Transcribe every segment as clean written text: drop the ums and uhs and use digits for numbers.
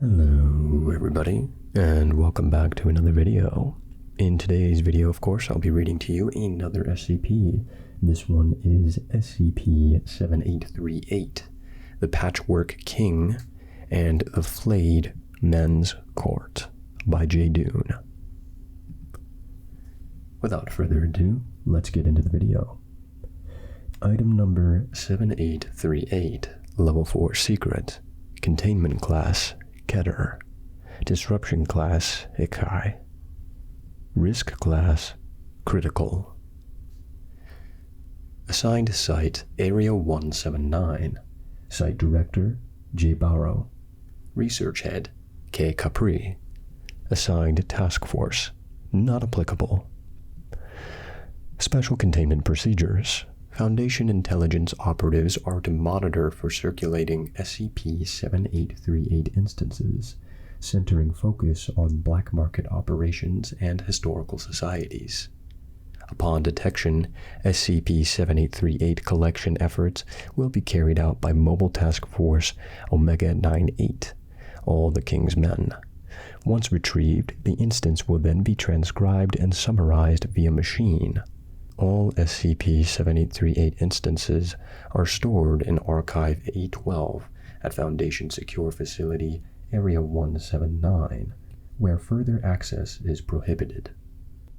Hello everybody, and welcome back to another video. In today's video, of course, I'll be reading to you another SCP. This one is SCP-7838, the Patchwork King and the Flayed-Men's Court by J. Dune. Without further ado, let's get into the video. Item number 7838, Level 4 Secret, Containment Class Keter, Disruption Class Ikai, Risk Class Critical. Assigned Site Area 179, Site Director J. Barrow, Research Head K. Capri. Assigned Task Force Not applicable. Special Containment Procedures. Foundation intelligence operatives are to monitor for circulating SCP-7838 instances, centering focus on black market operations and historical societies. Upon detection, SCP-7838 collection efforts will be carried out by Mobile Task Force Omega-98, all the King's Men. Once retrieved, the instance will then be transcribed and summarized via machine. All SCP-7838 instances are stored in Archive A12 at Foundation Secure Facility Area 179, where further access is prohibited.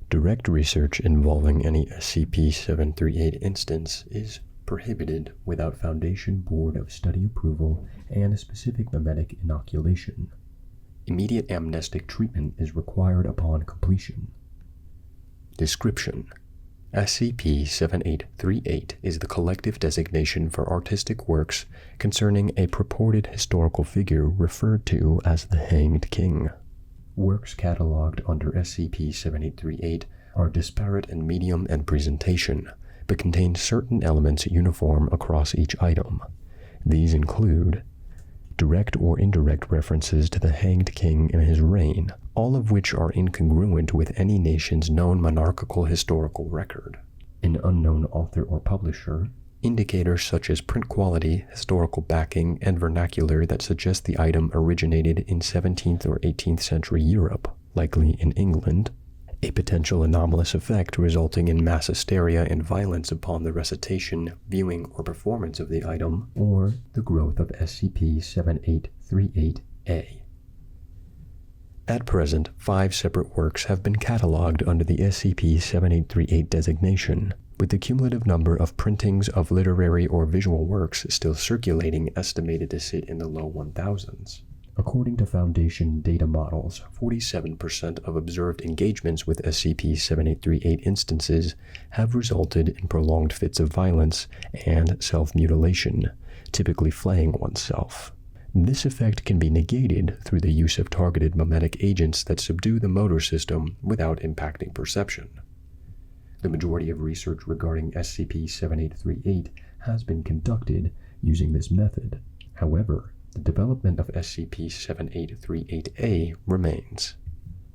Direct research involving any SCP-738 instance is prohibited without Foundation Board of Study approval and specific memetic inoculation. Immediate amnestic treatment is required upon completion. Description: SCP-7838 is the collective designation for artistic works concerning a purported historical figure referred to as the Hanged King. Works catalogued under SCP-7838 are disparate in medium and presentation, but contain certain elements uniform across each item. These include direct or indirect references to the Hanged King and his reign, all of which are incongruent with any nation's known monarchical historical record. An unknown author or publisher, indicators such as print quality, historical backing, and vernacular that suggest the item originated in 17th or 18th century Europe, likely in England, a potential anomalous effect resulting in mass hysteria and violence upon the recitation, viewing, or performance of the item, or the growth of SCP-7838-A. At present, 5 separate works have been catalogued under the SCP-7838 designation, with the cumulative number of printings of literary or visual works still circulating estimated to sit in the low 1000s. According to Foundation data models, 47% of observed engagements with SCP-7838 instances have resulted in prolonged fits of violence and self-mutilation, typically flaying oneself. This effect can be negated through the use of targeted memetic agents that subdue the motor system without impacting perception. The majority of research regarding SCP-7838 has been conducted using this method. However, the development of SCP-7838-A remains.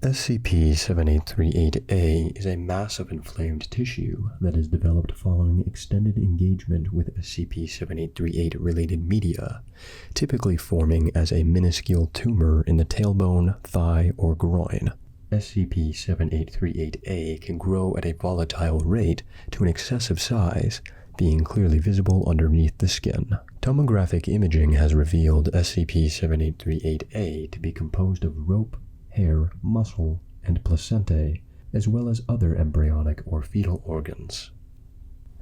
SCP-7838-A is a mass of inflamed tissue that is developed following extended engagement with SCP-7838-related media, typically forming as a minuscule tumor in the tailbone, thigh, or groin. SCP-7838-A can grow at a volatile rate to an excessive size, being clearly visible underneath the skin. Tomographic imaging has revealed SCP-7838-A to be composed of rope, hair, muscle, and placentae, as well as other embryonic or fetal organs.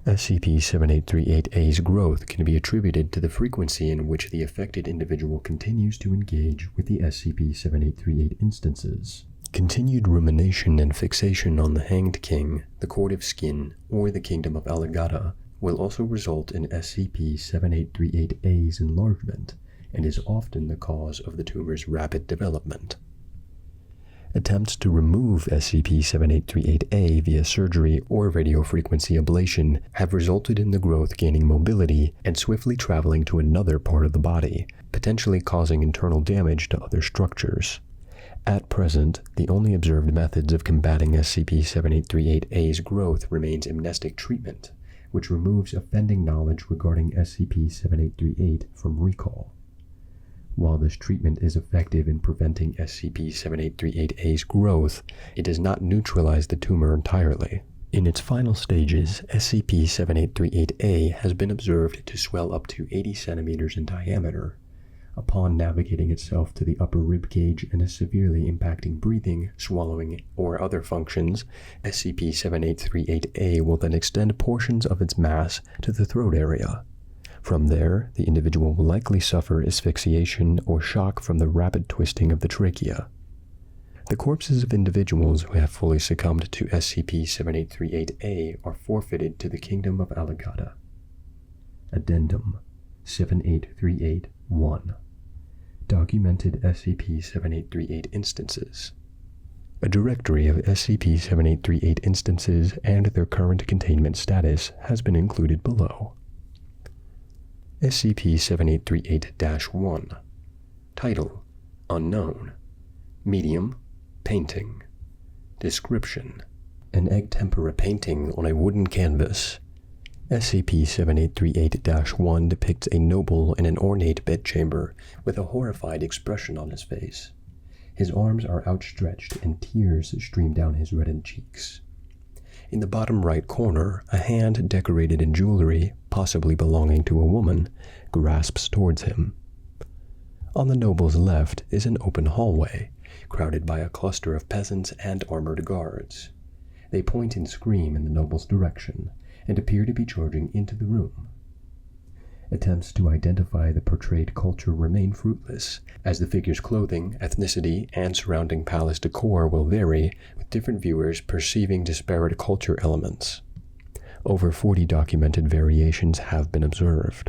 SCP-7838-A's growth can be attributed to the frequency in which the affected individual continues to engage with the SCP-7838 instances. Continued rumination and fixation on the Hanged King, the Court of Skin, or the Kingdom of Allegata will also result in SCP-7838-A's enlargement, and is often the cause of the tumor's rapid development. Attempts to remove SCP-7838-A via surgery or radiofrequency ablation have resulted in the growth gaining mobility and swiftly traveling to another part of the body, potentially causing internal damage to other structures. At present, the only observed methods of combating SCP-7838-A's growth remains amnestic treatment, which removes offending knowledge regarding SCP-7838 from recall. While this treatment is effective in preventing SCP-7838A's growth, it does not neutralize the tumor entirely. In its final stages, SCP-7838A has been observed to swell up to 80 centimeters in diameter. Upon navigating itself to the upper rib cage and is severely impacting breathing, swallowing, or other functions, SCP-7838A will then extend portions of its mass to the throat area. From there, the individual will likely suffer asphyxiation or shock from the rapid twisting of the trachea. The corpses of individuals who have fully succumbed to SCP-7838A are forfeited to the Kingdom of Alagata. Addendum 7838-1. Documented SCP-7838 instances. A directory of SCP-7838 instances and their current containment status has been included below. SCP-7838-1. Title: Unknown. Medium: Painting. Description: An egg tempera painting on a wooden canvas. SCP-7838-1 depicts a noble in an ornate bedchamber with a horrified expression on his face. His arms are outstretched and tears stream down his reddened cheeks. In the bottom right corner, a hand decorated in jewelry, possibly belonging to a woman, grasps towards him. On the noble's left is an open hallway, crowded by a cluster of peasants and armored guards. They point and scream in the noble's direction, and appear to be charging into the room. Attempts to identify the portrayed culture remain fruitless, as the figure's clothing, ethnicity, and surrounding palace decor will vary, with different viewers perceiving disparate culture elements. Over 40 documented variations have been observed.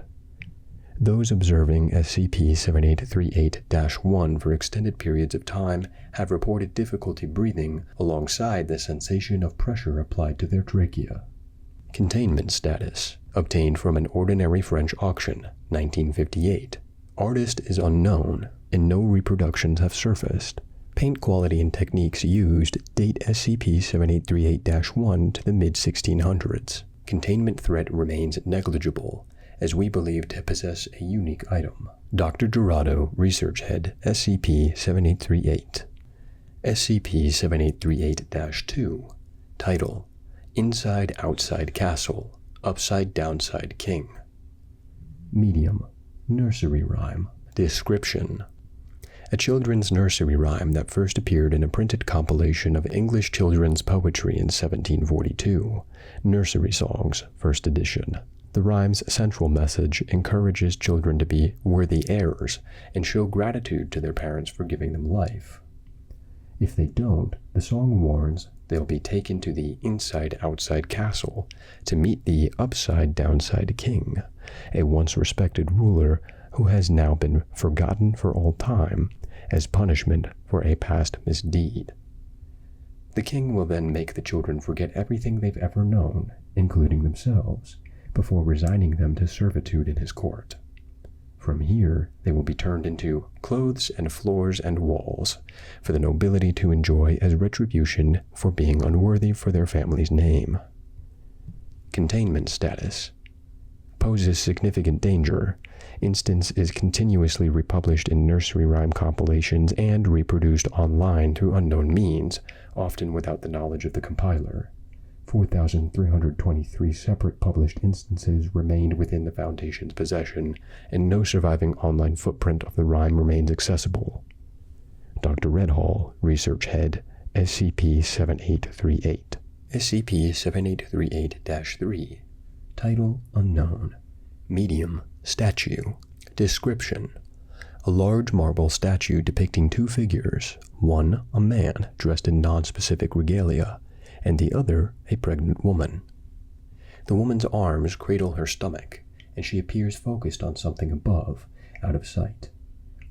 Those observing SCP-7838-1 for extended periods of time have reported difficulty breathing alongside the sensation of pressure applied to their trachea. Containment status: obtained from an ordinary French auction, 1958. Artist is unknown, and no reproductions have surfaced. Paint quality and techniques used date SCP-7838-1 to the mid-1600s. Containment threat remains negligible, as we believe to possess a unique item. Dr. Dorado, Research Head, SCP-7838. SCP-7838-2. Title: Inside-Outside Castle, Upside-Downside King. Medium: Nursery Rhyme. Description: A children's nursery rhyme that first appeared in a printed compilation of English children's poetry in 1742, Nursery Songs, 1st edition. The rhyme's central message encourages children to be worthy heirs and show gratitude to their parents for giving them life. If they don't, the song warns they'll be taken to the inside-outside castle to meet the upside-downside king, a once-respected ruler who has now been forgotten for all time as punishment for a past misdeed. The king will then make the children forget everything they've ever known, including themselves, before resigning them to servitude in his court. From here, they will be turned into clothes and floors and walls for the nobility to enjoy as retribution for being unworthy for their family's name. Containment status: poses significant danger. Instance is continuously republished in nursery rhyme compilations and reproduced online through unknown means, often without the knowledge of the compiler. 4,323 separate published instances remained within the Foundation's possession, and no surviving online footprint of the rhyme remains accessible. Dr. Redhall, Research Head, SCP-7838. SCP-7838-3. Title: Unknown. Medium: Statue. Description: A large marble statue depicting two figures, one a man dressed in non-specific regalia, and the other a pregnant woman. The woman's arms cradle her stomach, and she appears focused on something above, out of sight.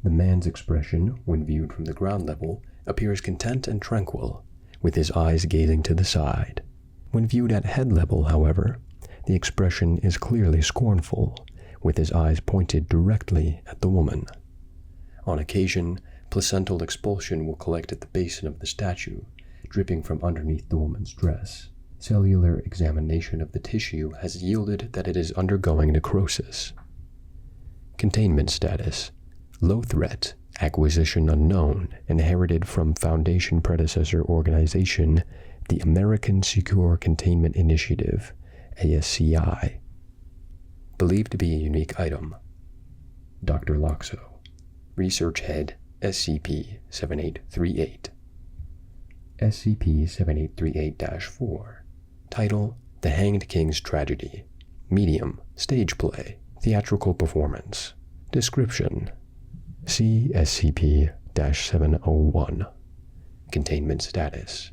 The man's expression, when viewed from the ground level, appears content and tranquil, with his eyes gazing to the side. When viewed at head level, however, the expression is clearly scornful, with his eyes pointed directly at the woman. On occasion, placental expulsion will collect at the basin of the statue, dripping from underneath the woman's dress. Cellular examination of the tissue has yielded that it is undergoing necrosis. Containment status: Low threat, acquisition unknown, inherited from Foundation predecessor organization, the American Secure Containment Initiative, ASCI. Believed to be a unique item. Dr. Loxo. Research Head, SCP-7838. SCP-7838-4. Title: The Hanged King's Tragedy. Medium: Stage play. Theatrical performance. Description: See SCP-701. Containment status: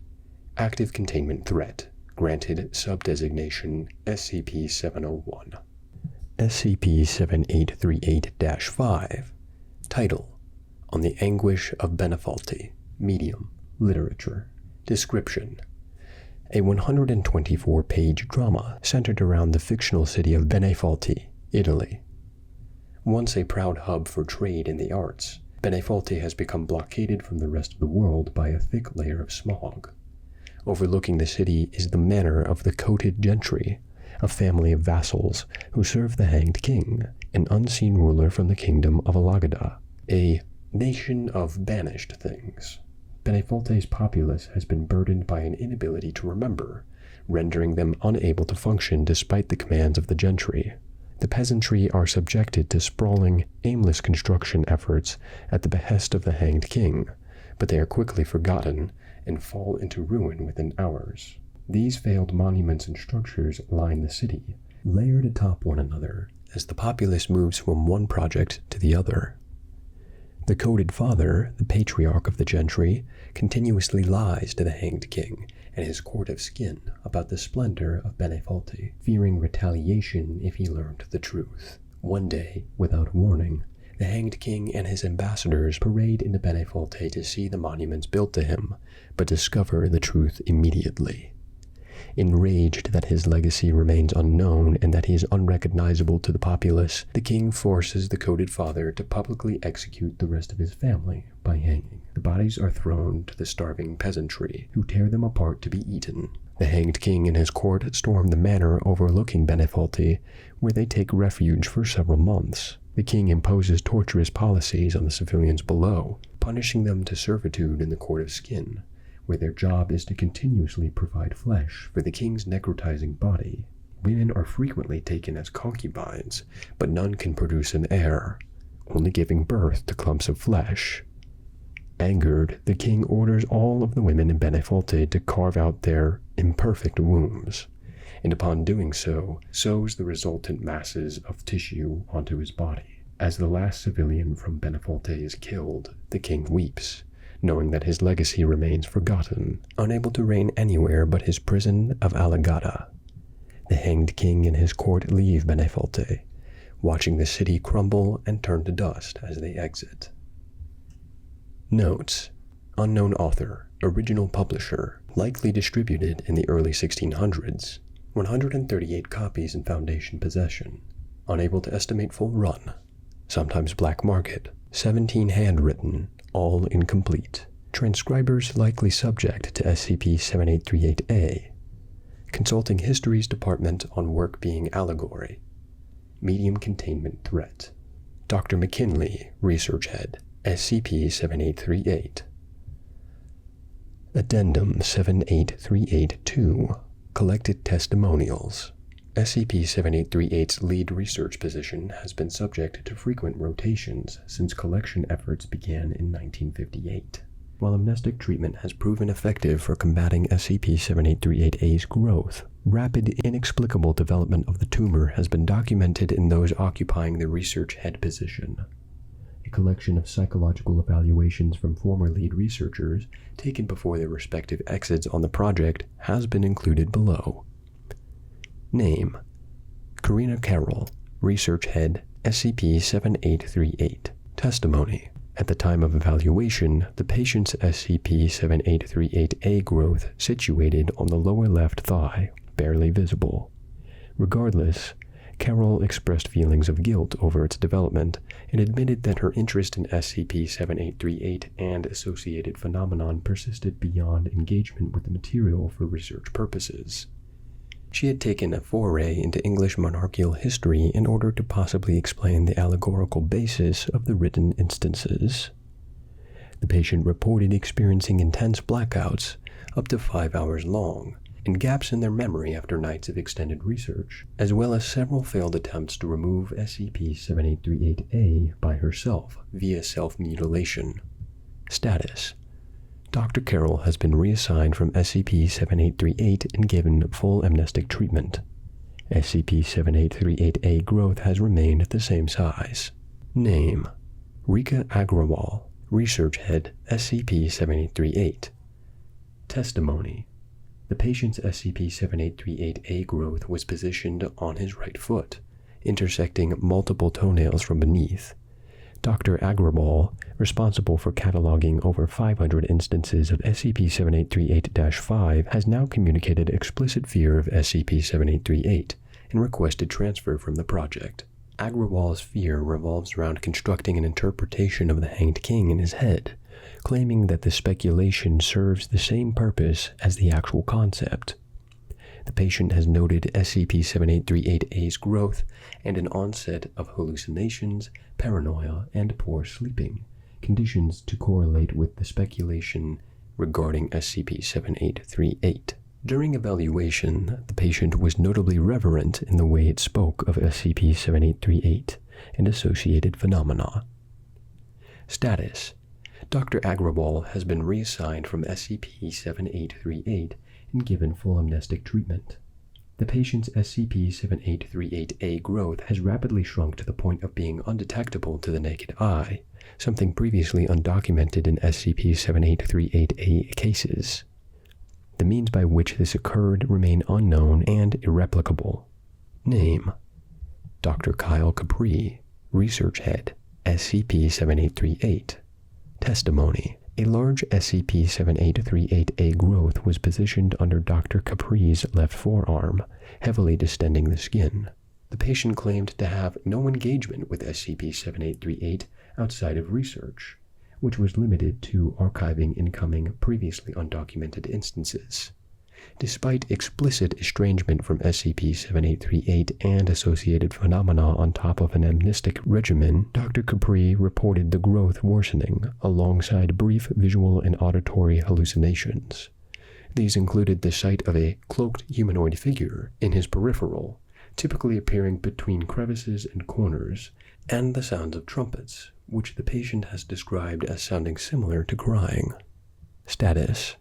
Active containment threat. Granted subdesignation SCP-701. SCP-7838-5. Title: On the Anguish of Benefalte. Medium: Literature. Description: A 124-page drama centered around the fictional city of Benefalte, Italy. Once a proud hub for trade in the arts, Benefalte has become blockaded from the rest of the world by a thick layer of smog. Overlooking the city is the manor of the Coated Gentry, a family of vassals who serve the Hanged King, an unseen ruler from the kingdom of Alagada, a nation of banished things. Benefalte's populace has been burdened by an inability to remember, rendering them unable to function despite the commands of the gentry. The peasantry are subjected to sprawling, aimless construction efforts at the behest of the Hanged King, but they are quickly forgotten and fall into ruin within hours. These failed monuments and structures line the city, layered atop one another, as the populace moves from one project to the other. The Coated Father, the patriarch of the gentry, continuously lies to the Hanged King and his court of skin about the splendor of Benefalte, fearing retaliation if he learned the truth. One day, without warning, the Hanged King and his ambassadors parade into Benefalte to see the monuments built to him, but discover the truth immediately. Enraged that his legacy remains unknown and that he is unrecognizable to the populace, the king forces the Coated Father to publicly execute the rest of his family by hanging. The bodies are thrown to the starving peasantry, who tear them apart to be eaten. The Hanged King and his court storm the manor overlooking Benefalte, where they take refuge for several months. The king imposes torturous policies on the civilians below, punishing them to servitude in the court of skin, where their job is to continuously provide flesh for the king's necrotizing body. Women are frequently taken as concubines, but none can produce an heir, only giving birth to clumps of flesh. Angered, the king orders all of the women in Benefalte to carve out their imperfect wombs, and upon doing so, sews the resultant masses of tissue onto his body. As the last civilian from Benefalte is killed, the king weeps, knowing that his legacy remains forgotten, unable to reign anywhere but his prison of Alagada. The Hanged King and his court leave Benefalte, watching the city crumble and turn to dust as they exit. Notes: Unknown author, original publisher, likely distributed in the early 1600s, 138 copies in Foundation possession, unable to estimate full run, sometimes black market, 17 handwritten, all incomplete. Transcribers likely subject to SCP-7838-A. Consulting History's Department on work being allegory. Medium containment threat. Dr. McKinley, Research Head, SCP-7838. Addendum 7838-2. Collected Testimonials. SCP-7838's lead research position has been subject to frequent rotations since collection efforts began in 1958. While amnestic treatment has proven effective for combating SCP-7838-A's growth, rapid, inexplicable development of the tumor has been documented in those occupying the research head position. A collection of psychological evaluations from former lead researchers, taken before their respective exits on the project, has been included below. Name: Karina Carroll, Research Head, SCP-7838. Testimony: At the time of evaluation, the patient's SCP-7838-A growth situated on the lower left thigh, barely visible. Regardless, Carroll expressed feelings of guilt over its development and admitted that her interest in SCP-7838 and associated phenomenon persisted beyond engagement with the material for research purposes. She had taken a foray into English monarchical history in order to possibly explain the allegorical basis of the written instances. The patient reported experiencing intense blackouts, up to 5 hours long, and gaps in their memory after nights of extended research, as well as several failed attempts to remove SCP-7838A by herself via self-mutilation. Status: Dr. Carroll has been reassigned from SCP-7838 and given full amnestic treatment. SCP-7838A growth has remained the same size. Name: Rika Agrawal, Research Head, SCP-7838. Testimony: The patient's SCP-7838A growth was positioned on his right foot, intersecting multiple toenails from beneath. Dr. Agrawal, responsible for cataloging over 500 instances of SCP-7838-5, has now communicated explicit fear of SCP-7838 and requested transfer from the project. Agrawal's fear revolves around constructing an interpretation of the Hanged King in his head, claiming that the speculation serves the same purpose as the actual concept. The patient has noted SCP-7838A's growth and an onset of hallucinations, paranoia, and poor sleeping, conditions to correlate with the speculation regarding SCP-7838. During evaluation, the patient was notably reverent in the way it spoke of SCP-7838 and associated phenomena. Status: Dr. Agrawal has been reassigned from SCP-7838 and given full amnestic treatment. The patient's SCP-7838A growth has rapidly shrunk to the point of being undetectable to the naked eye, something previously undocumented in SCP-7838A cases. The means by which this occurred remain unknown and irreplicable. Name: Dr. Kyle Capri, Research Head, SCP-7838. Testimony: A large SCP-7838A growth was positioned under Dr. Capri's left forearm, heavily distending the skin. The patient claimed to have no engagement with SCP-7838 outside of research, which was limited to archiving incoming, previously undocumented instances. Despite explicit estrangement from SCP-7838 and associated phenomena on top of an amnestic regimen, Dr. Capri reported the growth worsening, alongside brief visual and auditory hallucinations. These included the sight of a cloaked humanoid figure in his peripheral, typically appearing between crevices and corners, and the sounds of trumpets, which the patient has described as sounding similar to crying. Status: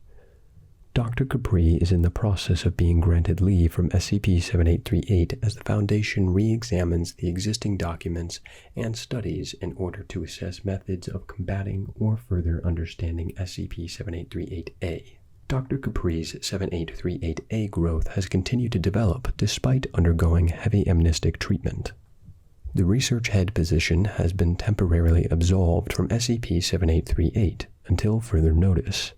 Dr. Capri is in the process of being granted leave from SCP-7838 as the Foundation re-examines the existing documents and studies in order to assess methods of combating or further understanding SCP-7838A. Dr. Capri's 7838A growth has continued to develop despite undergoing heavy amnestic treatment. The Research Head position has been temporarily absolved from SCP-7838 until further notice.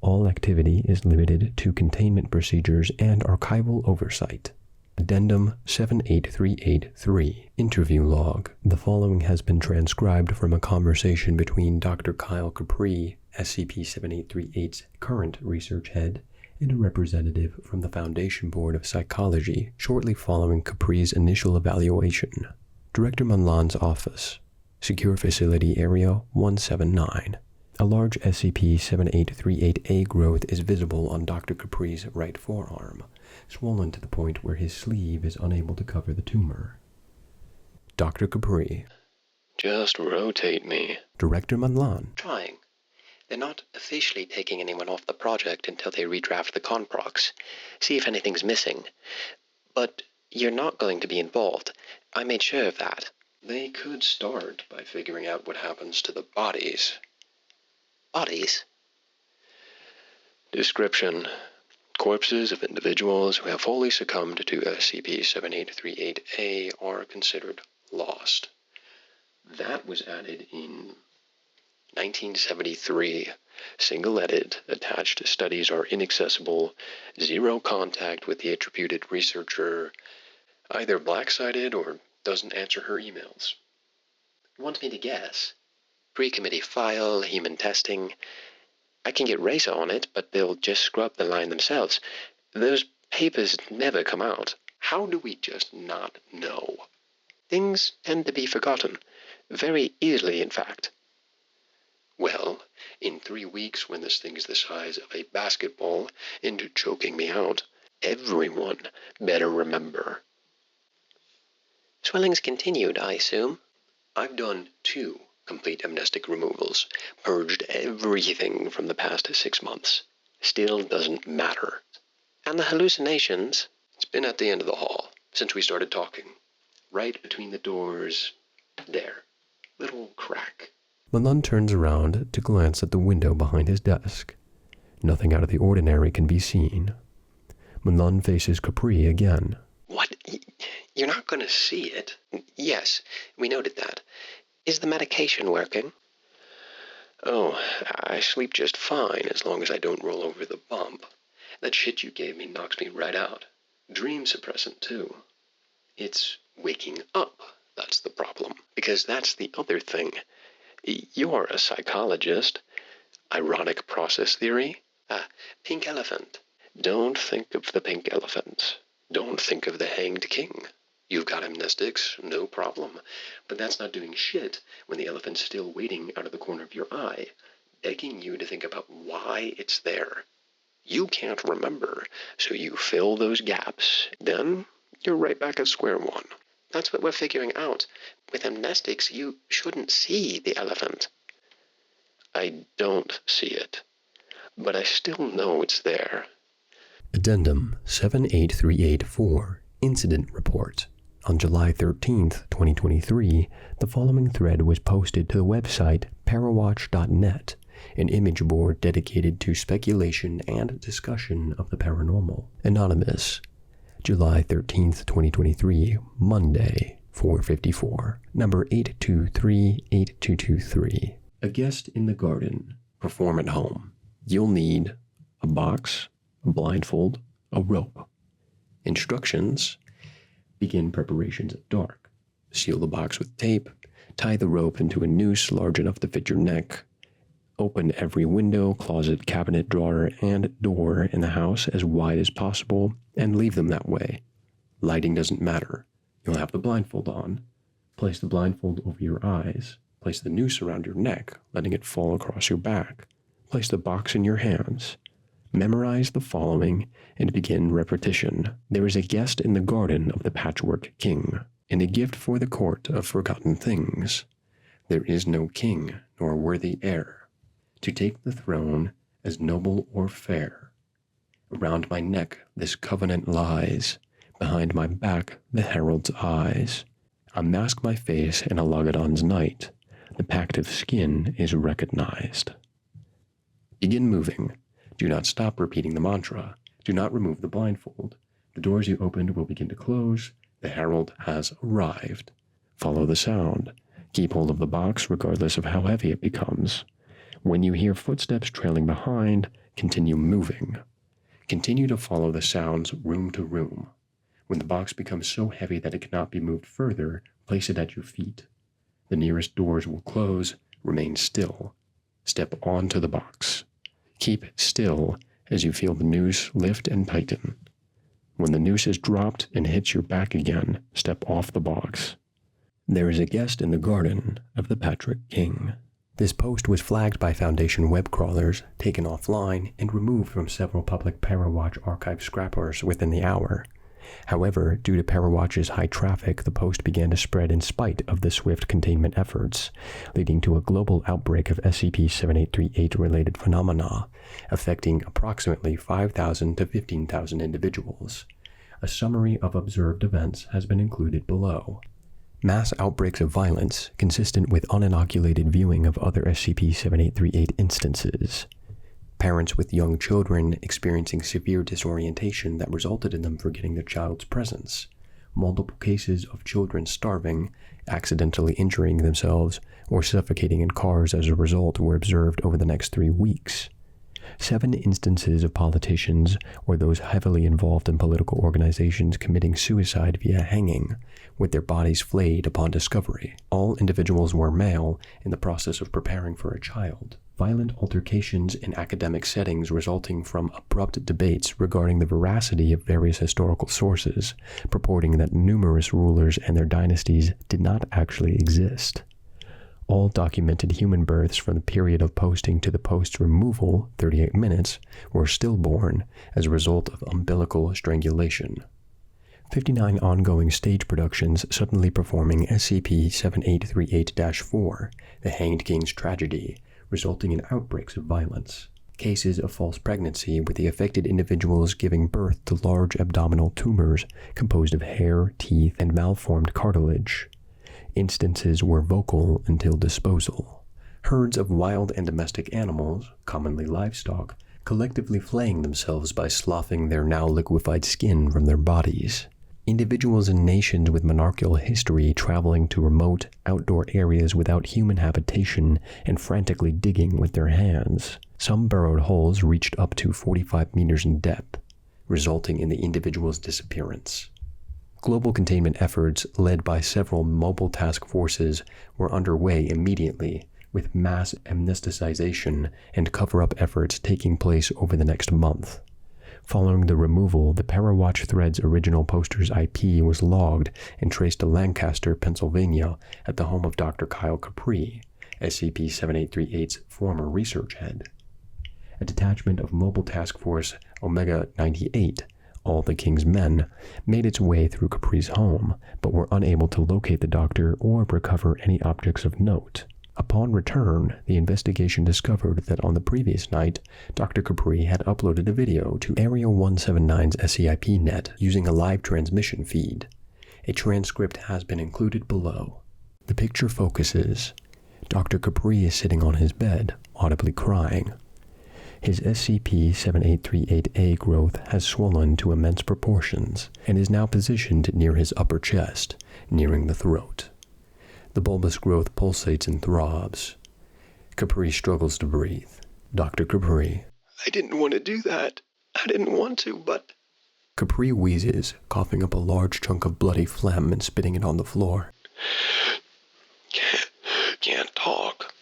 All activity is limited to containment procedures and archival oversight. Addendum 78383. Interview Log. The following has been transcribed from a conversation between Dr. Kyle Capri, SCP-7838's current Research Head, and a representative from the Foundation Board of Psychology shortly following Capri's initial evaluation. Director Munlan's Office. Secure Facility Area 179. A large SCP-7838A growth is visible on Dr. Capri's right forearm, swollen to the point where his sleeve is unable to cover the tumor. Dr. Capri. Just rotate me. Director Munlan. Trying. They're not officially taking anyone off the project until they redraft the conprox, see if anything's missing. But you're not going to be involved. I made sure of that. They could start by figuring out what happens to the bodies. Bodies? Description: corpses of individuals who have wholly succumbed to SCP-7838A are considered lost. That was added in 1973. Single edit. Attached studies are inaccessible. Zero contact with the attributed researcher. Either black-sided or doesn't answer her emails. Want me to guess? Pre-committee file, human testing. I can get Racer on it, but they'll just scrub the line themselves. Those papers never come out. How do we just not know? Things tend to be forgotten. Very easily, in fact. Well, in 3 weeks, when this thing's the size of a basketball and choking me out, everyone better remember. Swelling's continued, I assume? I've done 2 complete amnestic removals, purged everything from the past 6 months. Still doesn't matter. And the hallucinations? It's been at the end of the hall, since we started talking. Right between the doors. There. Little crack. Malone turns around to glance at the window behind his desk. Nothing out of the ordinary can be seen. Malone faces Capri again. What? You're not going to see it? Yes, we noted that. Is the medication working? Oh, I sleep just fine as long as I don't roll over the bump. That shit you gave me knocks me right out. Dream suppressant, too. It's waking up that's the problem, because that's the other thing. You're a psychologist. Ironic process theory? Pink elephant. Don't think of the pink elephant. Don't think of the hanged king. You've got amnestics, no problem. But that's not doing shit when the elephant's still waiting out of the corner of your eye, begging you to think about why it's there. You can't remember, so you fill those gaps. Then you're right back at square one. That's what we're figuring out. With amnestics, you shouldn't see the elephant. I don't see it, but I still know it's there. Addendum 78384, Incident Report. On July 13th, 2023, the following thread was posted to the website parawatch.net, an image board dedicated to speculation and discussion of the paranormal. Anonymous. July 13th, 2023, Monday, 4:54, number 8238223. A guest in the garden. Perform at home. You'll need a box, a blindfold, a rope. Instructions. Begin preparations at dark. Seal the box with tape. Tie the rope into a noose large enough to fit your neck. Open every window, closet, cabinet, drawer, and door in the house as wide as possible, and leave them that way. Lighting doesn't matter. You'll have the blindfold on. Place the blindfold over your eyes. Place the noose around your neck, letting it fall across your back. Place the box in your hands. Memorize the following and begin repetition. There is a guest in the garden of the Patchwork King, and a gift for the court of forgotten things. There is no king nor worthy heir to take the throne as noble or fair. Around my neck this covenant lies, behind my back the herald's eyes. I mask my face in a Logodon's night, the pact of skin is recognized. Begin moving. Do not stop repeating the mantra. Do not remove the blindfold. The doors you opened will begin to close. The herald has arrived. Follow the sound. Keep hold of the box regardless of how heavy it becomes. When you hear footsteps trailing behind, continue moving. Continue to follow the sounds room to room. When the box becomes so heavy that it cannot be moved further, place it at your feet. The nearest doors will close. Remain still. Step onto the box. Keep still as you feel the noose lift and tighten. When the noose is dropped and hits your back again, step off the box. There is a guest in the garden of the Patchwork King. This post was flagged by Foundation web crawlers, taken offline, and removed from several public Parawatch archive scrappers within the hour. However, due to Parawatch's high traffic, the post began to spread in spite of the swift containment efforts, leading to a global outbreak of SCP-7838 related phenomena, affecting approximately 5,000 to 15,000 individuals. A summary of observed events has been included below. Mass outbreaks of violence consistent with uninoculated viewing of other SCP-7838 instances. Parents with young children experiencing severe disorientation that resulted in them forgetting their child's presence. Multiple cases of children starving, accidentally injuring themselves, or suffocating in cars as a result were observed over the next 3 weeks. 7 instances of politicians or those heavily involved in political organizations committing suicide via hanging, with their bodies flayed upon discovery. All individuals were male in the process of preparing for a child. Violent altercations in academic settings resulting from abrupt debates regarding the veracity of various historical sources, purporting that numerous rulers and their dynasties did not actually exist. All documented human births from the period of posting to the post's removal, 38 minutes, were stillborn as a result of umbilical strangulation. 59 ongoing stage productions suddenly performing SCP-7838-4, The Hanged King's Tragedy, resulting in outbreaks of violence. Cases of false pregnancy with the affected individuals giving birth to large abdominal tumors composed of hair, teeth, and malformed cartilage. Instances were vocal until disposal. Herds of wild and domestic animals, commonly livestock, collectively flaying themselves by sloughing their now liquefied skin from their bodies. Individuals in nations with monarchical history traveling to remote, outdoor areas without human habitation and frantically digging with their hands. Some burrowed holes reached up to 45 meters in depth, resulting in the individual's disappearance. Global containment efforts led by several mobile task forces were underway immediately, with mass amnesticization and cover-up efforts taking place over the next month. Following the removal, the Parawatch Thread's original poster's IP was logged and traced to Lancaster, Pennsylvania, at the home of Dr. Kyle Capri, SCP-7838's former research head. A detachment of Mobile Task Force Omega-98, All the King's Men, made its way through Capri's home, but were unable to locate the doctor or recover any objects of note. Upon return, the investigation discovered that on the previous night, Dr. Capri had uploaded a video to Area 179's SCIP net using a live transmission feed. A transcript has been included below. The picture focuses. Dr. Capri is sitting on his bed, audibly crying. His SCP-7838A growth has swollen to immense proportions and is now positioned near his upper chest, nearing the throat. The bulbous growth pulsates and throbs. Capri struggles to breathe. Dr. Capri. I didn't want to do that. I didn't want to, but... Capri wheezes, coughing up a large chunk of bloody phlegm and spitting it on the floor. Can't talk.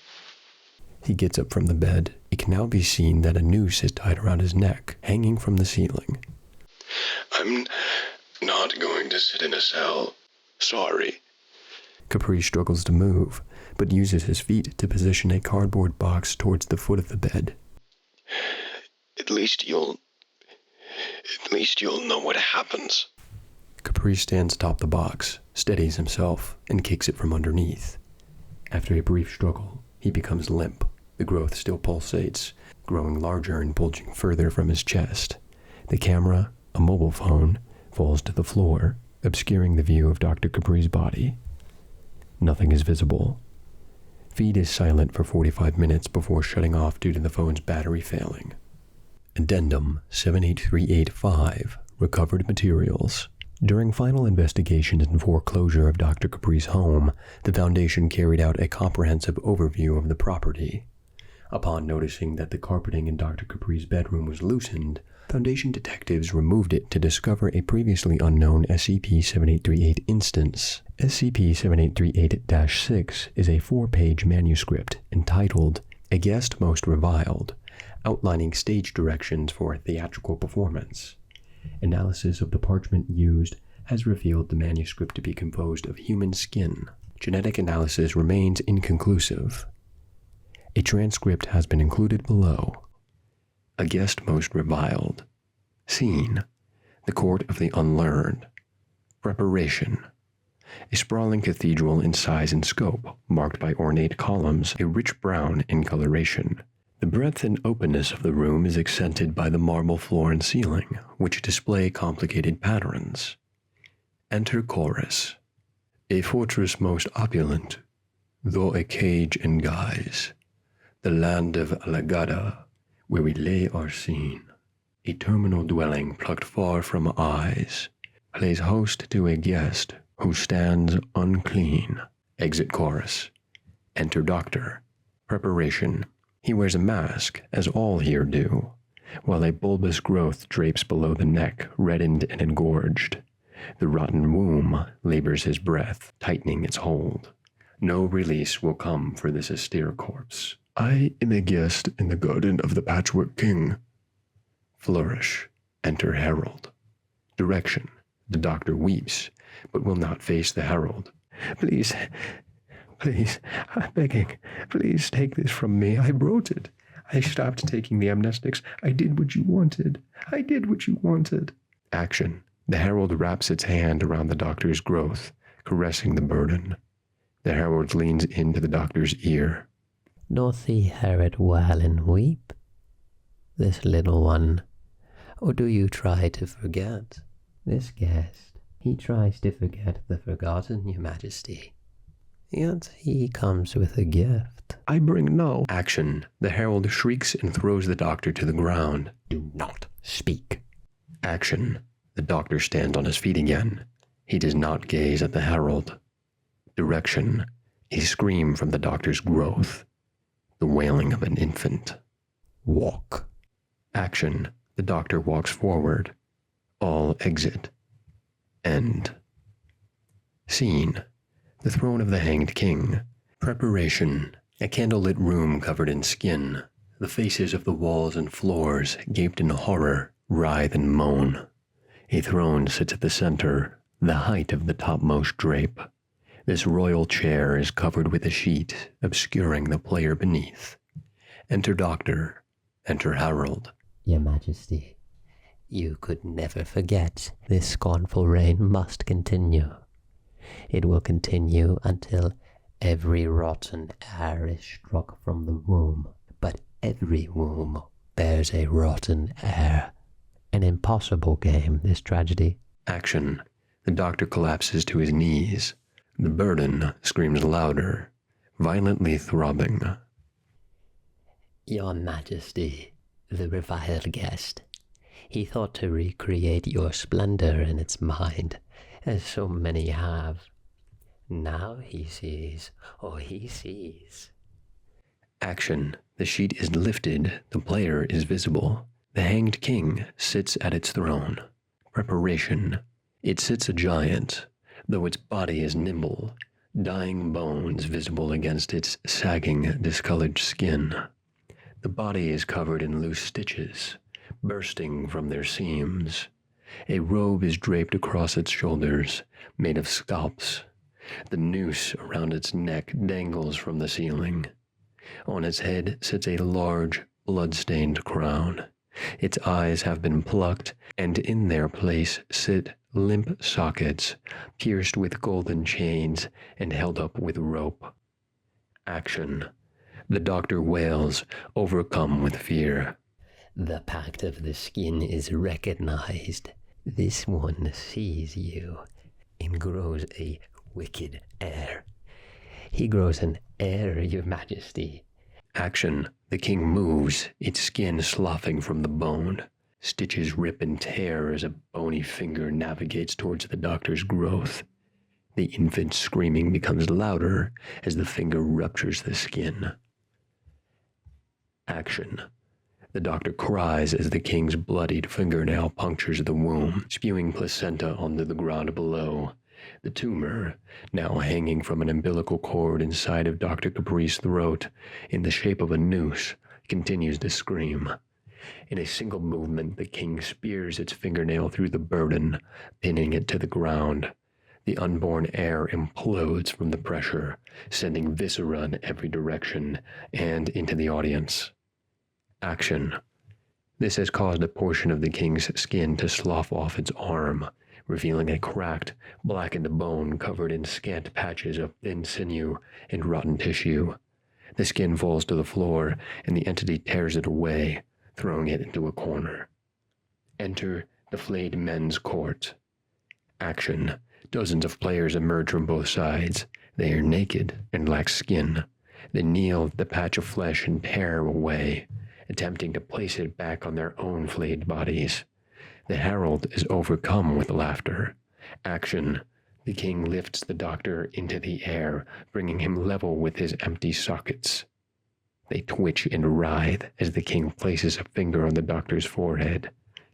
He gets up from the bed. It can now be seen that a noose is tied around his neck, hanging from the ceiling. I'm not going to sit in a cell. Sorry. Capri struggles to move, but uses his feet to position a cardboard box towards the foot of the bed. At least you'll know what happens. Capri stands atop the box, steadies himself, and kicks it from underneath. After a brief struggle, he becomes limp. The growth still pulsates, growing larger and bulging further from his chest. The camera, a mobile phone, falls to the floor, obscuring the view of Dr. Capri's body. Nothing is visible. Feed is silent for 45 minutes before shutting off due to the phone's battery failing. Addendum 78385, Recovered Materials. During final investigations and foreclosure of Dr. Capri's home, the Foundation carried out a comprehensive overview of the property. Upon noticing that the carpeting in Dr. Capri's bedroom was loosened, Foundation detectives removed it to discover a previously unknown SCP-7838 instance. SCP-7838-6 is a 4-page manuscript entitled A Guest Most Reviled, outlining stage directions for a theatrical performance. Analysis of the parchment used has revealed the manuscript to be composed of human skin. Genetic analysis remains inconclusive. A transcript has been included below. A Guest Most Reviled. Scene: the Court of the Unlearned. Preparation: a sprawling cathedral in size and scope, marked by ornate columns, a rich brown in coloration. The breadth and openness of the room is accented by the marble floor and ceiling, which display complicated patterns. Enter chorus. A fortress most opulent, though a cage in guise. The land of Alagada, where we lay our scene. A terminal dwelling plucked far from eyes, plays host to a guest who stands unclean. Exit chorus. Enter doctor. Preparation. He wears a mask, as all here do, while a bulbous growth drapes below the neck, reddened and engorged. The rotten womb labors his breath, tightening its hold. No release will come for this austere corpse. I am a guest in the garden of the Patchwork King. Flourish. Enter Herald. Direction. The doctor weeps, but will not face the herald. Please, I'm begging. Please take this from me. I wrote it. I stopped taking the amnestics. I did what you wanted. Action. The herald wraps its hand around the doctor's growth, caressing the burden. The herald leans into the doctor's ear. Doth he hear it well and weep, this little one? Or do you try to forget this guest? He tries to forget the forgotten, your majesty. Yet he comes with a gift. I bring no action. The herald shrieks and throws the doctor to the ground. Do not speak. Action. The doctor stands on his feet again. He does not gaze at the herald. Direction. A scream from the doctor's growth. The wailing of an infant. Walk. Action. The doctor walks forward. All exit. End. Scene. The throne of the hanged king. Preparation. A candlelit room covered in skin. The faces of the walls and floors, gaped in horror, writhe and moan. A throne sits at the center, the height of the topmost drape. This royal chair is covered with a sheet, obscuring the player beneath. Enter Doctor. Enter Herald. Your Majesty, you could never forget. This scornful reign must continue. It will continue until every rotten heir is struck from the womb. But every womb bears a rotten heir. An impossible game, this tragedy. Action. The doctor collapses to his knees. The burden screams louder, violently throbbing. Your Majesty, the reviled guest. He thought to recreate your splendor in its mind, as so many have. Now he sees. Action. The sheet is lifted. The player is visible. The hanged king sits at its throne. Preparation. It sits a giant, though its body is nimble, dying bones visible against its sagging, discolored skin. The body is covered in loose stitches, bursting from their seams. A robe is draped across its shoulders, made of scalps. The noose around its neck dangles from the ceiling. On its head sits a large, blood-stained crown. Its eyes have been plucked, and in their place sit limp sockets, pierced with golden chains and held up with rope. Action. The doctor wails, overcome with fear. The pact of the skin is recognized. This one sees you and grows a wicked heir. He grows an heir, your Majesty. Action. The king moves, its skin sloughing from the bone. Stitches rip and tear as a bony finger navigates towards the doctor's growth. The infant's screaming becomes louder as the finger ruptures the skin. Action. The doctor cries as the king's bloodied fingernail punctures the womb, spewing placenta onto the ground below. The tumor, now hanging from an umbilical cord inside of Dr. Capri's throat, in the shape of a noose, continues to scream. In a single movement, the king spears its fingernail through the burden, pinning it to the ground. The unborn heir implodes from the pressure, sending viscera in every direction and into the audience. Action. This has caused a portion of the king's skin to slough off its arm, revealing a cracked, blackened bone covered in scant patches of thin sinew and rotten tissue. The skin falls to the floor, and the entity tears it away, throwing it into a corner. Enter the Flayed-Men's court. Action. Dozens of players emerge from both sides. They are naked and lack skin. They kneel at the patch of flesh and tear away, attempting to place it back on their own flayed bodies. The herald is overcome with laughter. Action. The king lifts the doctor into the air, bringing him level with his empty sockets. They twitch and writhe as the king places a finger on the doctor's forehead.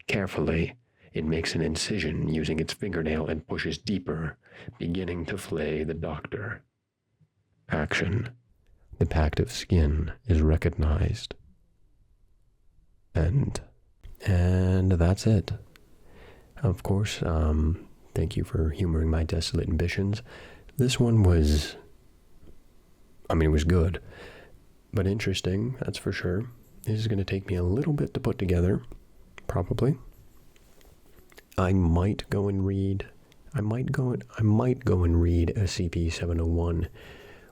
Carefully, it makes an incision using its fingernail and pushes deeper, beginning to flay the doctor. Action. The pact of skin is recognized. End. And that's it. Of course, thank you for humoring my Desolate Ambitions. This one was, it was good, but interesting, that's for sure. This is going to take me a little bit to put together, probably. I might go and read SCP-701.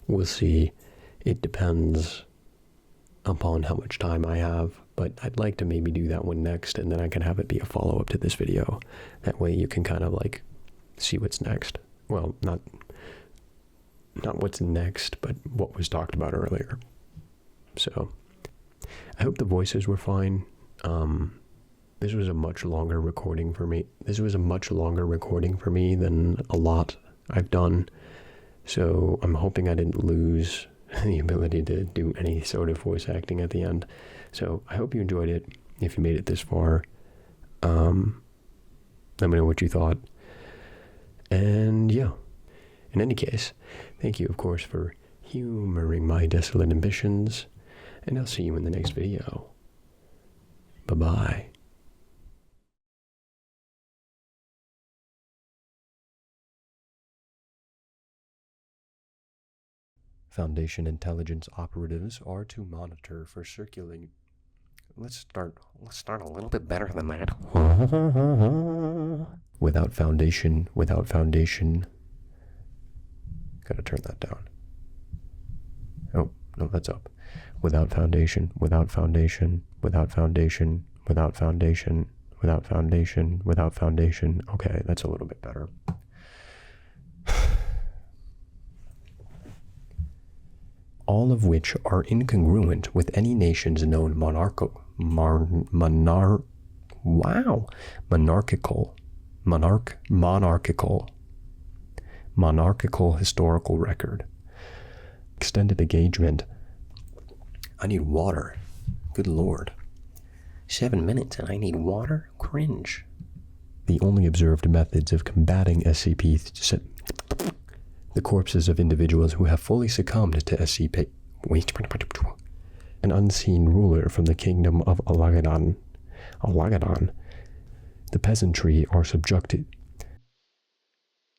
We'll see. It depends upon how much time I have, but I'd like to maybe do that one next, and then I can have it be a follow-up to this video. That way you can kind of like see what's next. Well, not what's next, but what was talked about earlier. So, I hope the voices were fine. This was a much longer recording for me. Than a lot I've done. So I'm hoping I didn't lose the ability to do any sort of voice acting at the end. So I hope you enjoyed it. If you made it this far, let me know what you thought. And yeah, in any case, thank you, of course, for humoring my Desolate Ambitions. And I'll see you in the next video. Bye-bye. Foundation intelligence operatives are to monitor for circulating. Let's start a little bit better than that. Without foundation. Gotta turn that down. Oh, no, that's up. Without foundation. Okay, that's a little bit better. All of which are incongruent with any nation's known monarchical historical record. Extended engagement. I need water. Good Lord. 7 minutes and I need water? Cringe. The only observed methods of combating SCP... The corpses of individuals who have fully succumbed to SCP... An unseen ruler from the kingdom of Alagadon. The peasantry are subjected...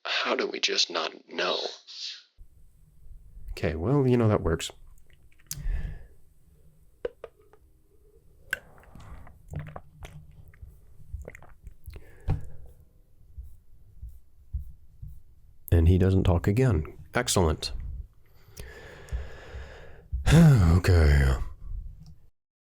How do we just not know? Okay, well, that works. And he doesn't talk again. Excellent. Okay.